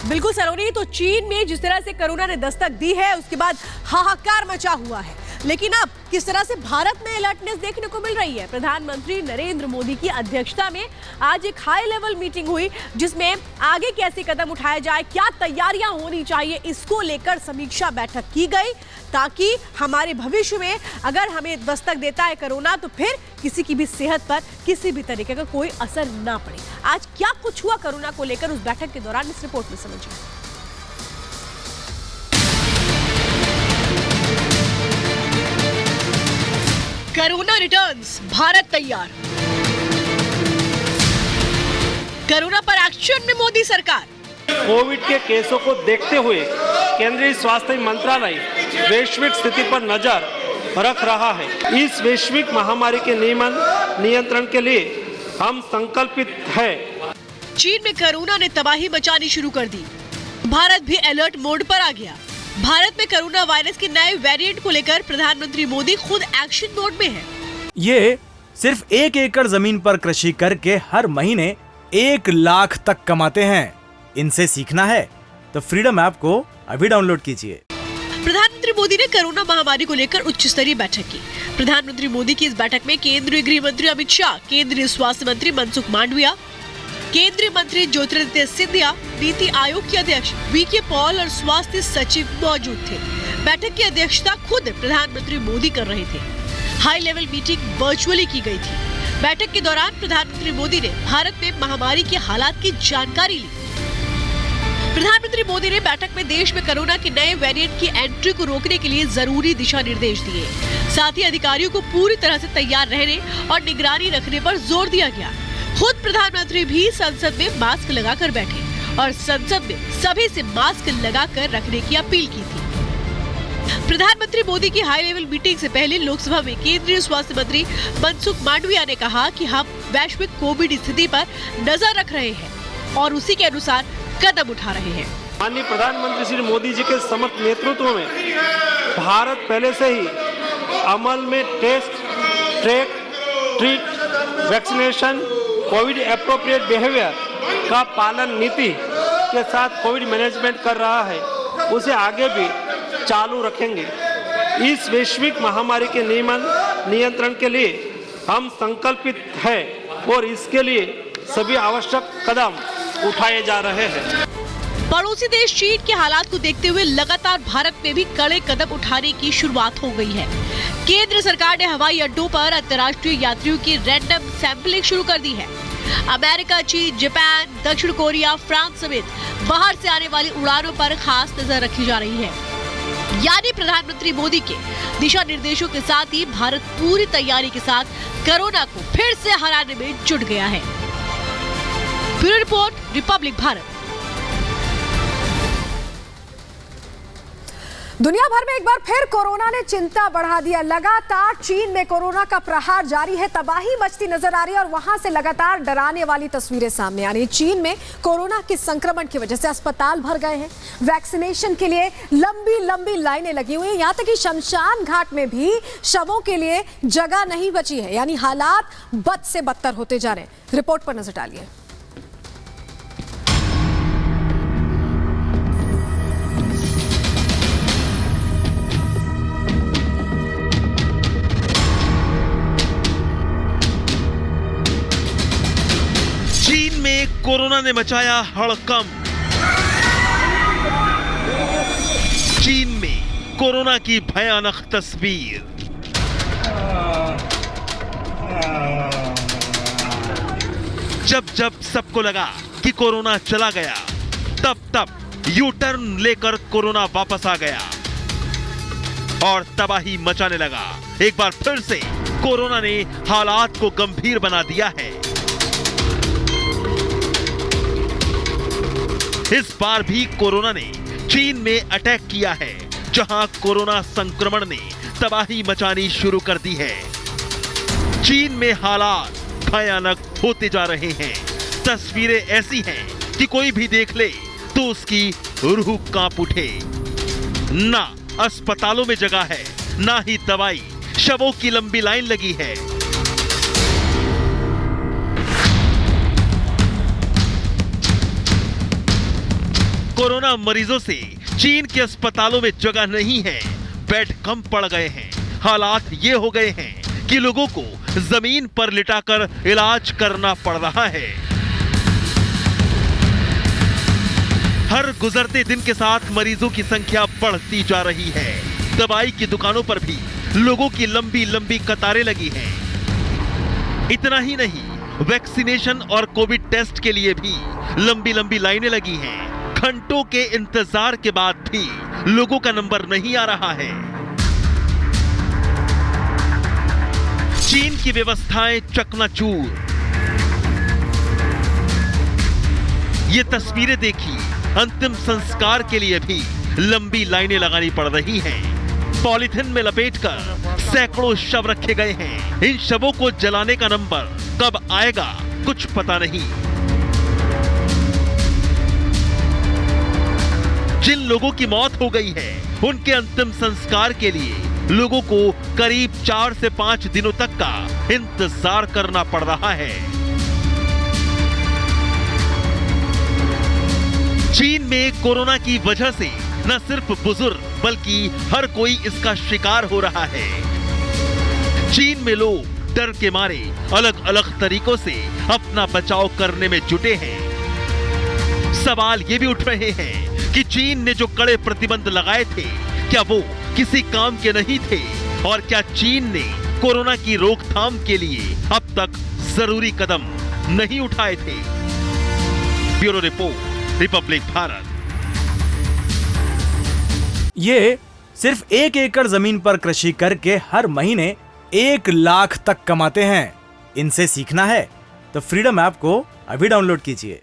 बिल्कुल सलोनी, तो चीन में जिस तरह से कोरोना ने दस्तक दी है उसके बाद हाहाकार मचा हुआ है, लेकिन अब किस तरह से भारत में अलर्टनेस देखने को मिल रही है। प्रधानमंत्री नरेंद्र मोदी की अध्यक्षता में आज एक हाई लेवल मीटिंग हुई जिसमें आगे कैसे कदम उठाए जाए, क्या तैयारियां होनी चाहिए, इसको लेकर समीक्षा बैठक की गई ताकि हमारे भविष्य में अगर हमें दस्तक देता है कोरोना तो फिर किसी की भी सेहत पर किसी भी तरीके का कोई असर ना पड़े। आज क्या कुछ हुआ कोरोना को लेकर उस बैठक के दौरान, इस रिपोर्ट में समझिए। कोरोना रिटर्न्स, भारत तैयार। कोरोना पर एक्शन में मोदी सरकार। कोविड के केसों को देखते हुए केंद्रीय स्वास्थ्य मंत्रालय वैश्विक स्थिति पर नजर रख रहा है। इस वैश्विक महामारी के नियंत्रण के लिए हम संकल्पित हैं। चीन में कोरोना ने तबाही मचानी शुरू कर दी, भारत भी अलर्ट मोड पर आ गया। भारत में कोरोना वायरस के नए वेरिएंट को लेकर प्रधानमंत्री मोदी खुद एक्शन मोड में हैं। ये सिर्फ 1 एकड़ जमीन पर कृषि करके हर महीने 1 लाख तक कमाते हैं। इनसे सीखना है तो फ्रीडम ऐप को अभी डाउनलोड कीजिए। प्रधानमंत्री मोदी ने कोरोना महामारी को लेकर उच्च स्तरीय बैठक की। प्रधानमंत्री मोदी की इस बैठक में केंद्रीय गृह मंत्री अमित शाह, केंद्रीय स्वास्थ्य मंत्री मनसुख मांडविया, केंद्रीय मंत्री ज्योतिरादित्य सिंधिया, नीति आयोग के अध्यक्ष वीके पॉल और स्वास्थ्य सचिव मौजूद थे। बैठक की अध्यक्षता खुद प्रधानमंत्री मोदी कर रहे थे। हाई लेवल मीटिंग वर्चुअली की गई थी। बैठक के दौरान प्रधानमंत्री मोदी ने भारत में महामारी के हालात की जानकारी ली। प्रधानमंत्री मोदी ने बैठक में देश में कोरोना के नए वेरिएंट की एंट्री को रोकने के लिए जरूरी दिशा निर्देश दिए। साथ ही अधिकारियों को पूरी तरह से तैयार रहने और निगरानी रखने पर जोर दिया गया। खुद प्रधानमंत्री भी संसद में मास्क लगाकर बैठे और संसद में सभी से मास्क लगाकर रखने की अपील की थी। प्रधानमंत्री मोदी की हाई लेवल मीटिंग से पहले लोकसभा में केंद्रीय स्वास्थ्य मंत्री मनसुख मांडविया ने कहा कि हम वैश्विक कोविड स्थिति पर नजर रख रहे हैं और उसी के अनुसार कदम उठा रहे हैं। माननीय प्रधानमंत्री श्री मोदी जी के समर्थ नेतृत्व में भारत पहले से ही अमल में test, track, treat, vaccination, COVID appropriate behaviour का पालन नीति के साथ कोविड मैनेजमेंट कर रहा है। उसे आगे भी चालू रखेंगे। इस वैश्विक महामारी के नियंत्रण के लिए हम संकल्पित हैं और इसके लिए सभी आवश्यक कदम उठाए जा रहे हैं। पड़ोसी देश चीन के हालात को देखते हुए लगातार भारत में भी कड़े कदम उठाने की शुरुआत हो गई है। केंद्र सरकार ने हवाई अड्डों पर अंतर्राष्ट्रीय यात्रियों की रैंडम सैंपलिंग शुरू कर दी है। अमेरिका, चीन, जापान, दक्षिण कोरिया, फ्रांस समेत बाहर से आने वाली उड़ानों पर खास नजर रखी जा रही है। यानी प्रधानमंत्री मोदी के दिशा निर्देशों के साथ ही भारत पूरी तैयारी के साथ कोरोना को फिर से हराने में जुट गया है। Bureau report, Republic Bharat. दुनिया भर में एक बार फिर कोरोना ने चिंता बढ़ा दिया। लगातार चीन में कोरोना का प्रहार जारी है, तबाही मचती नजर आ रही है और वहां से लगातार डराने वाली तस्वीरें सामने आ रही हैं। चीन में कोरोना के संक्रमण की वजह से अस्पताल भर गए हैं, वैक्सीनेशन के लिए लंबी लंबी लाइनें लगी हुई हैं, यहां तक कि शमशान घाट में भी शवों के लिए जगह नहीं बची है। यानी हालात बद से बदतर होते जा रहे हैं। रिपोर्ट पर नजर डालिए। चीन में कोरोना ने मचाया हड़कंप। चीन में कोरोना की भयानक तस्वीर। जब जब सबको लगा कि कोरोना चला गया, तब यू टर्न लेकर कोरोना वापस आ गया और तबाही मचाने लगा। एक बार फिर से कोरोना ने हालात को गंभीर बना दिया है। इस बार भी कोरोना ने चीन में अटैक किया है, जहां कोरोना संक्रमण ने तबाही मचानी शुरू कर दी है। चीन में हालात भयानक होते जा रहे हैं। तस्वीरें ऐसी हैं कि कोई भी देख ले तो उसकी रूह कांप उठे। ना अस्पतालों में जगह है, ना ही दवाई, शवों की लंबी लाइन लगी है। कोरोना मरीजों से चीन के अस्पतालों में जगह नहीं है, बेड कम पड़ गए हैं। हालात ये हो गए हैं कि लोगों को जमीन पर लिटाकर इलाज करना पड़ रहा है। हर गुजरते दिन के साथ मरीजों की संख्या बढ़ती जा रही है। दवाई की दुकानों पर भी लोगों की लंबी लंबी कतारें लगी हैं। इतना ही नहीं, वैक्सीनेशन और कोविड टेस्ट के लिए भी लंबी लंबी लाइनें लगी हैं। घंटों के इंतजार के बाद भी लोगों का नंबर नहीं आ रहा है। चीन की व्यवस्थाएं चकनाचूर। ये तस्वीरें देखी, अंतिम संस्कार के लिए भी लंबी लाइनें लगानी पड़ रही हैं। पॉलीथिन में लपेटकर सैकड़ों शव रखे गए हैं। इन शवों को जलाने का नंबर कब आएगा कुछ पता नहीं। जिन लोगों की मौत हो गई है, उनके अंतिम संस्कार के लिए लोगों को करीब 4 से 5 दिनों तक का इंतजार करना पड़ रहा है। चीन में कोरोना की वजह से न सिर्फ बुजुर्ग बल्कि हर कोई इसका शिकार हो रहा है। चीन में लोग डर के मारे अलग अलग तरीकों से अपना बचाव करने में जुटे हैं। सवाल ये भी उठ रहे हैं कि चीन ने जो कड़े प्रतिबंध लगाए थे, क्या वो किसी काम के नहीं थे? और क्या चीन ने कोरोना की रोकथाम के लिए अब तक जरूरी कदम नहीं उठाए थे? Bureau report, Republic Bharat. ये सिर्फ 1 एकड़ जमीन पर कृषि करके हर महीने 1 लाख तक कमाते हैं। इनसे सीखना है तो फ्रीडम ऐप को अभी डाउनलोड कीजिए।